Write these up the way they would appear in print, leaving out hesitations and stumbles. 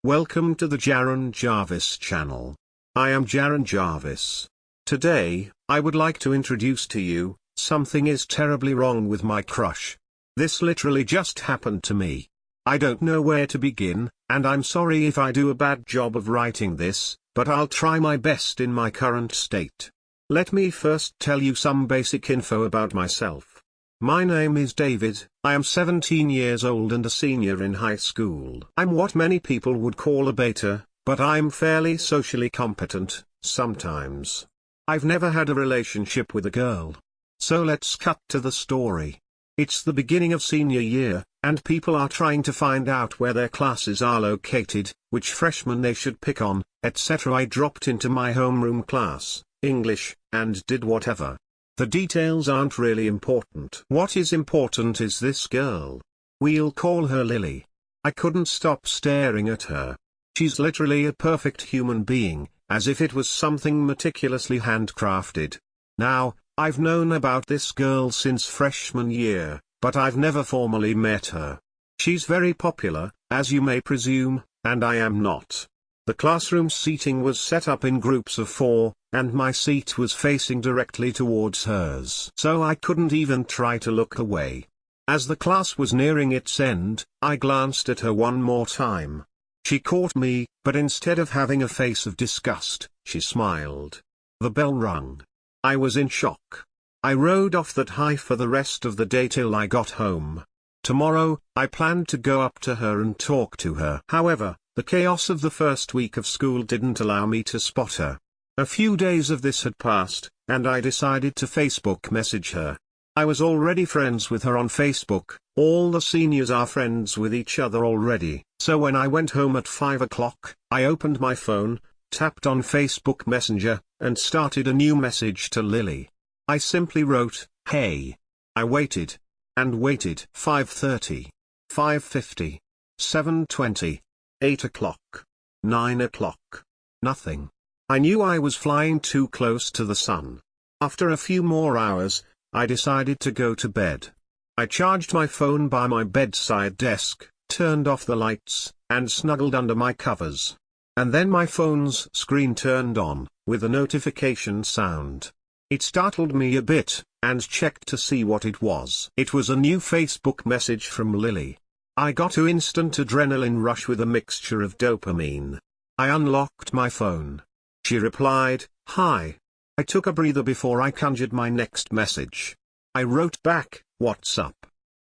Welcome to the Jaron Jarvis channel. I am Jaron Jarvis. Today, I would like to introduce to you, something is terribly wrong with my crush. This literally just happened to me. I don't know where to begin, and I'm sorry if I do a bad job of writing this, but I'll try my best in my current state. Let me first tell you some basic info about myself. My name is David, I am 17 years old and a senior in high school. I'm what many people would call a beta, but I'm fairly socially competent, sometimes. I've never had a relationship with a girl. So let's cut to the story. It's the beginning of senior year, and people are trying to find out where their classes are located, which freshmen they should pick on, etc. I dropped into my homeroom class, English, and did whatever. The details aren't really important. What is important is this girl. We'll call her Lily. I couldn't stop staring at her. She's literally a perfect human being, as if it was something meticulously handcrafted. Now, I've known about this girl since freshman year, but I've never formally met her. She's very popular, as you may presume, and I am not. The classroom seating was set up in groups of 4, and my seat was facing directly towards hers. So I couldn't even try to look away. As the class was nearing its end, I glanced at her one more time. She caught me, but instead of having a face of disgust, she smiled. The bell rung. I was in shock. I rode off that high for the rest of the day till I got home. Tomorrow, I planned to go up to her and talk to her. However, the chaos of the first week of school didn't allow me to spot her. A few days of this had passed, and I decided to Facebook message her. I was already friends with her on Facebook, all the seniors are friends with each other already, so when I went home at 5 o'clock, I opened my phone, tapped on Facebook Messenger, and started a new message to Lily. I simply wrote, "Hey." I waited. And waited. 5:30. 5:50. 7:20. 8 o'clock. 9 o'clock. Nothing. I knew I was flying too close to the sun. After a few more hours, I decided to go to bed. I charged my phone by my bedside desk, turned off the lights, and snuggled under my covers. And then my phone's screen turned on, with a notification sound. It startled me a bit, and checked to see what it was. It was a new Facebook message from Lily. I got an instant adrenaline rush with a mixture of dopamine. I unlocked my phone. She replied, "Hi." I took a breather before I conjured my next message. I wrote back, "What's up?"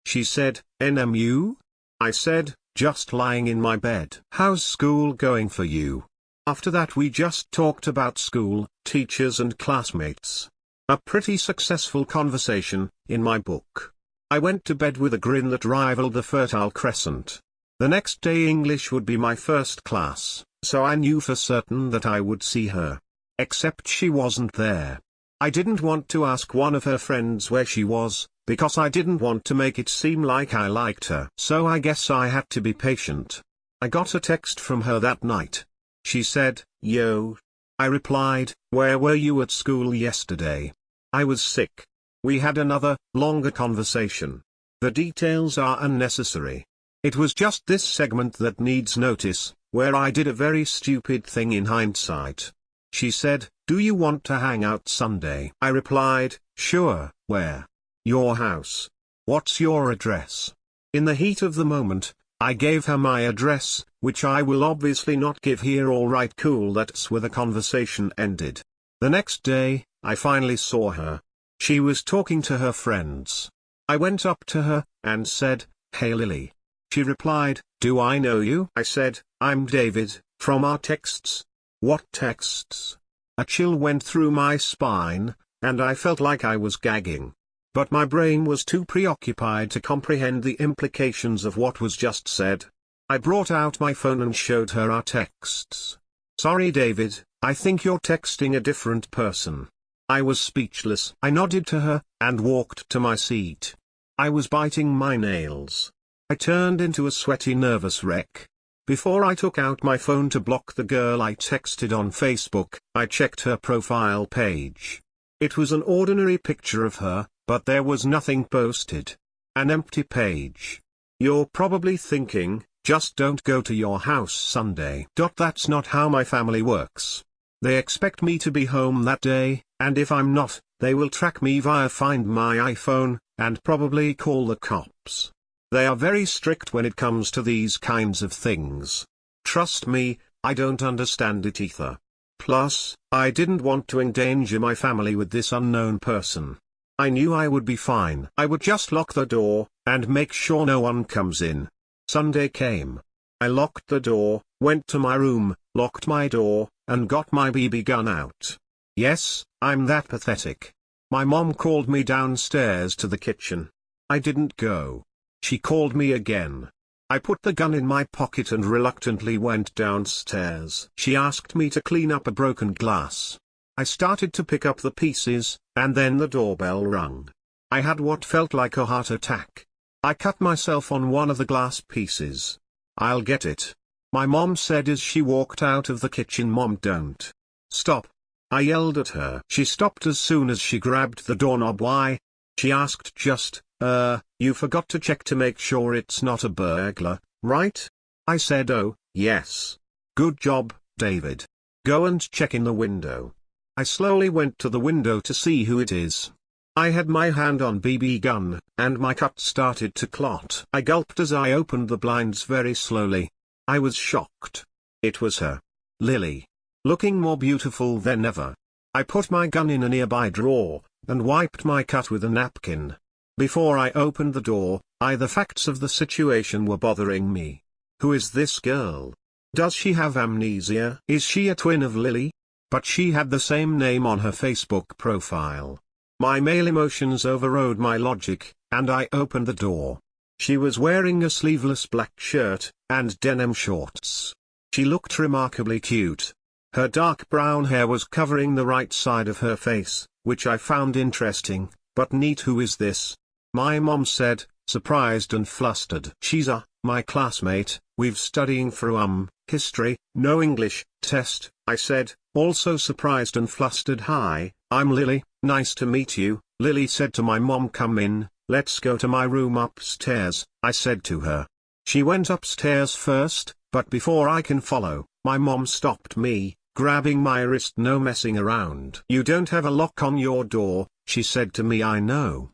She said, "NMU?" I said, "Just lying in my bed." "How's school going for you?" After that we just talked about school, teachers and classmates. A pretty successful conversation, in my book. I went to bed with a grin that rivaled the Fertile Crescent. The next day English would be my first class, so I knew for certain that I would see her. Except she wasn't there. I didn't want to ask one of her friends where she was, because I didn't want to make it seem like I liked her. So I guess I had to be patient. I got a text from her that night. She said, "Yo." I replied, "Where were you at school yesterday?" "I was sick." We had another, longer conversation. The details are unnecessary. It was just this segment that needs notice, where I did a very stupid thing in hindsight. She said, "Do you want to hang out Sunday?" I replied, "Sure." "Where?" "Your house." "What's your address?" In the heat of the moment, I gave her my address, which I will obviously not give here. "Alright, cool." That's where the conversation ended. The next day, I finally saw her. She was talking to her friends. I went up to her, and said, "Hey Lily." She replied, "Do I know you?" I said, "I'm David, from our texts." "What texts?" A chill went through my spine, and I felt like I was gagging. But my brain was too preoccupied to comprehend the implications of what was just said. I brought out my phone and showed her our texts. "Sorry David, I think you're texting a different person." I was speechless. I nodded to her, and walked to my seat. I was biting my nails. I turned into a sweaty nervous wreck. Before I took out my phone to block the girl I texted on Facebook, I checked her profile page. It was an ordinary picture of her, but there was nothing posted. An empty page. You're probably thinking, Just don't go to your house Sunday. That's not how my family works. They expect me to be home that day, and if I'm not, they will track me via Find My iPhone, and probably call the cops. They are very strict when it comes to these kinds of things. Trust me, I don't understand it either. Plus, I didn't want to endanger my family with this unknown person. I knew I would be fine. I would just lock the door, and make sure no one comes in. Sunday came. I locked the door, went to my room, locked my door, and got my BB gun out. Yes, I'm that pathetic. My mom called me downstairs to the kitchen. I didn't go. She called me again. I put the gun in my pocket and reluctantly went downstairs. She asked me to clean up a broken glass. I started to pick up the pieces, and then the doorbell rang. I had what felt like a heart attack. I cut myself on one of the glass pieces. I'll get it. My mom said as she walked out of the kitchen. Mom, don't. Stop. I yelled at her. She stopped as soon as she grabbed the doorknob. Why? She asked. Just, you forgot to check to make sure it's not a burglar, right? I said, oh, yes. Good job, David. Go and check in the window. I slowly went to the window to see who it is. I had my hand on BB gun, and my cut started to clot. I gulped as I opened the blinds very slowly. I was shocked. It was her. Lily. Looking more beautiful than ever. I put my gun in a nearby drawer, and wiped my cut with a napkin. Before I opened the door, the facts of the situation were bothering me. Who is this girl? Does she have amnesia? Is she a twin of Lily? But she had the same name on her Facebook profile. My male emotions overrode my logic, and I opened the door. She was wearing a sleeveless black shirt, and denim shorts. She looked remarkably cute. Her dark brown hair was covering the right side of her face, which I found interesting, but neat. Who is this? My mom said, surprised and flustered. She's my classmate. We've studying for history, no English, test, I said, also surprised and flustered. Hi, I'm Lily, nice to meet you, Lily said to my mom. Come in, let's go to my room upstairs, I said to her. She went upstairs first, but before I can follow, my mom stopped me, grabbing my wrist. No messing around. You don't have a lock on your door, she said to me. I know,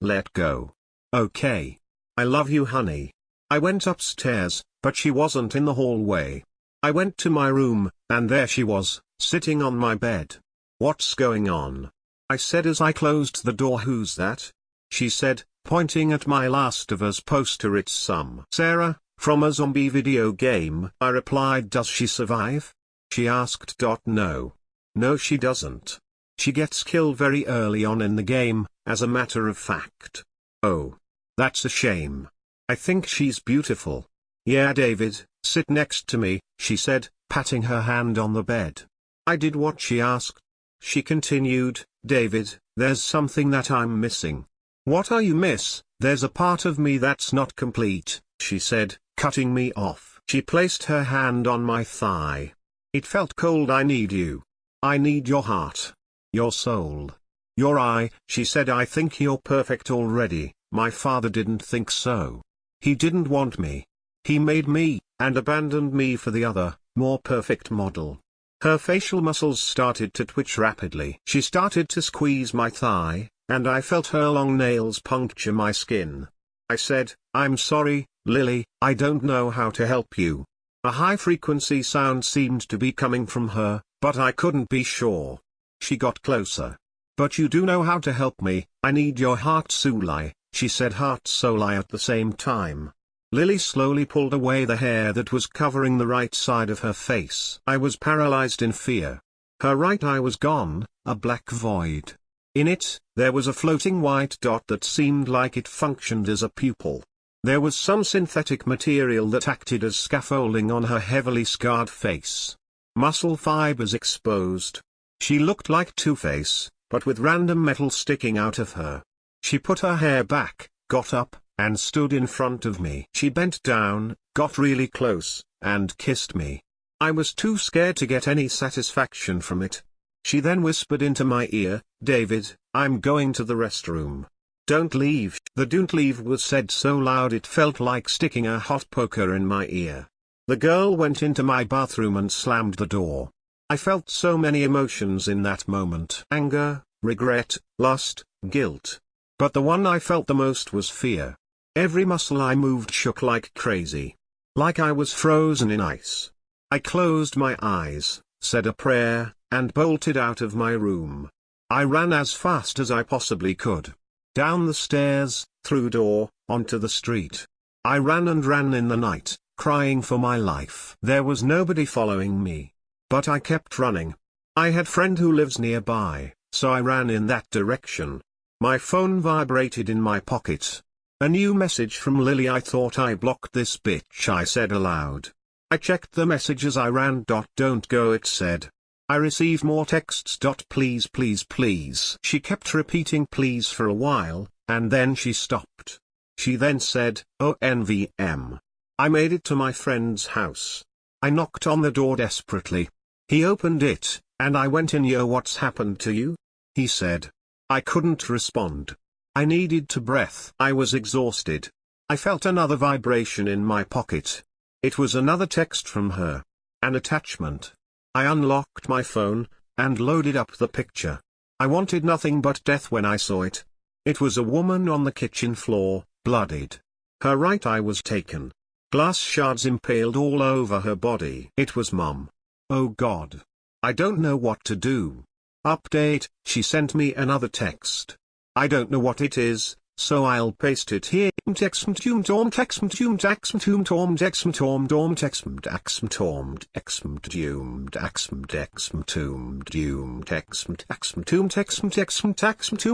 let go. Okay. I love you, honey. I went upstairs, but she wasn't in the hallway. I went to my room, and there she was, sitting on my bed. What's going on? I said as I closed the door. Who's that? She said, pointing at my Last of Us poster. It's Sarah, from a zombie video game. I replied. Does she survive? She asked. No. No, she doesn't. She gets killed very early on in the game, as a matter of fact. Oh. That's a shame. I think she's beautiful. Yeah, David, sit next to me, she said, patting her hand on the bed. I did what she asked. She continued, David, there's something that I'm missing. What are you miss? There's a part of me that's not complete, she said, cutting me off. She placed her hand on my thigh. It felt cold. I need you. I need your heart. Your soul. Your eye, she said. I think you're perfect already. My father didn't think so. He didn't want me. He made me, and abandoned me for the other, more perfect model. Her facial muscles started to twitch rapidly. She started to squeeze my thigh, and I felt her long nails puncture my skin. I said, I'm sorry, Lily, I don't know how to help you. A high-frequency sound seemed to be coming from her, but I couldn't be sure. She got closer. But you do know how to help me. I need your heart, Sulai, she said. Heart, Sulai at the same time. Lily slowly pulled away the hair that was covering the right side of her face. I was paralyzed in fear. Her right eye was gone, a black void. In it, there was a floating white dot that seemed like it functioned as a pupil. There was some synthetic material that acted as scaffolding on her heavily scarred face. Muscle fibers exposed. She looked like Two-Face, but with random metal sticking out of her. She put her hair back, got up, and stood in front of me. She bent down, got really close, and kissed me. I was too scared to get any satisfaction from it. She then whispered into my ear, David, I'm going to the restroom. Don't leave. The "don't leave" was said so loud it felt like sticking a hot poker in my ear. The girl went into my bathroom and slammed the door. I felt so many emotions in that moment. Anger, regret, lust, guilt. But the one I felt the most was fear. Every muscle I moved shook like crazy. Like I was frozen in ice. I closed my eyes, said a prayer, and bolted out of my room. I ran as fast as I possibly could. Down the stairs, through door, onto the street. I ran and ran in the night, crying for my life. There was nobody following me. But I kept running. I had a friend who lives nearby, so I ran in that direction. My phone vibrated in my pocket. A new message from Lily. I thought I blocked this bitch, I said aloud. I checked the message as I ran. Don't go, it said. I received more texts. Please please please. She kept repeating please for a while, and then she stopped. She then said, "Oh NVM. I made it to my friend's house." I knocked on the door desperately. He opened it, and I went in. "Yo, what's happened to you?" he said. I couldn't respond. I needed to breath. I was exhausted. I felt another vibration in my pocket. It was another text from her. An attachment. I unlocked my phone, and loaded up the picture. I wanted nothing but death when I saw it. It was a woman on the kitchen floor, bloodied. Her right eye was taken. Glass shards impaled all over her body. It was Mom. Oh God. I don't know what to do. Update, she sent me another text. I don't know what it is, so I'll paste it here. Texmtum texmtum texmtum tom texmtum dom texmtum texmtum texmtum texmtum texmtum texmtum texmtum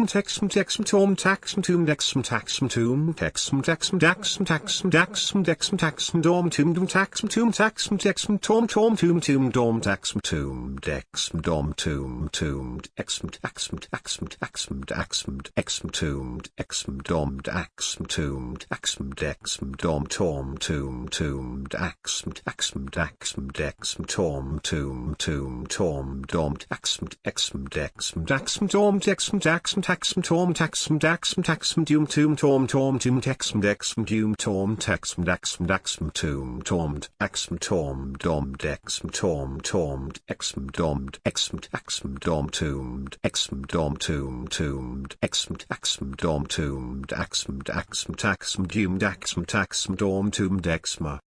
texmtum texmtum texmtum texmtum texmtum texmtum texmtum texmtum texmtum texmtum texmtum dom tum texmtum texmtum texmtum tom tum dom texmtum texmtum tum texmtum texmtum texmtum texmtum texmtum Axmtum axm dexm dom tom axm dexm tom dom axm dexm dom texm tom dum tom texm dexm tom axm tom dom dexm tom axm dom axm dom axm taxm dum dexma